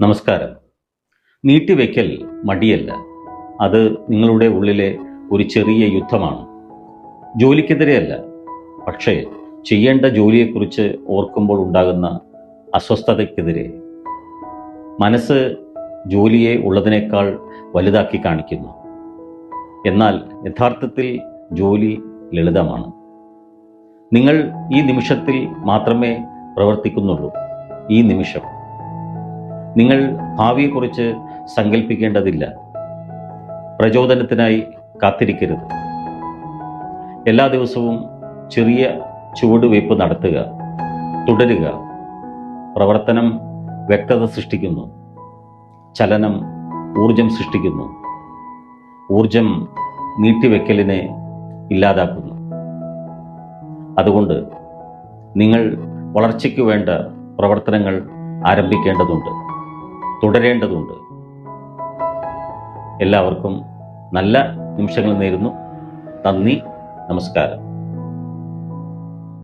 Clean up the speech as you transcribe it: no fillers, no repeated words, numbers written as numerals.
നമസ്കാരം. നീട്ടിവെക്കൽ മടിയല്ല, അത് നിങ്ങളുടെ ഉള്ളിലെ ഒരു ചെറിയ യുദ്ധമാണ്. ജോലിക്കെതിരെയല്ല, പക്ഷേ ചെയ്യേണ്ട ജോലിയെക്കുറിച്ച് ഓർക്കുമ്പോൾ ഉണ്ടാകുന്ന അസ്വസ്ഥതയ്ക്കെതിരെ. മനസ്സ് ജോലിയെ ഉള്ളതിനേക്കാൾ വലുതാക്കി കാണിക്കുന്നു. എന്നാൽ യഥാർത്ഥത്തിൽ ജോലി ലളിതമാണ്. നിങ്ങൾ ഈ നിമിഷത്തിൽ മാത്രമേ പ്രവർത്തിക്കുന്നുള്ളൂ. ഈ നിമിഷം നിങ്ങൾ ഭാവിയെക്കുറിച്ച് സങ്കല്പിക്കേണ്ടതില്ല. പ്രചോദനത്തിനായി കാത്തിരിക്കരുത്. എല്ലാ ദിവസവും ചെറിയ ചുവടുവയ്പ് നടത്തുക, തുടരുക. പ്രവർത്തനം വ്യക്തത സൃഷ്ടിക്കുന്നു, ചലനം ഊർജം സൃഷ്ടിക്കുന്നു, ഊർജം നീട്ടിവെക്കലിനെ ഇല്ലാതാക്കുന്നു. അതുകൊണ്ട് നിങ്ങൾ വളർച്ചയ്ക്ക് വേണ്ട പ്രവർത്തനങ്ങൾ ആരംഭിക്കേണ്ടതുണ്ട്, തുടരേണ്ടതുണ്ട്. എല്ലാവർക്കും നല്ല നിമിഷങ്ങൾ നേരുന്നു. നന്ദി, നമസ്കാരം.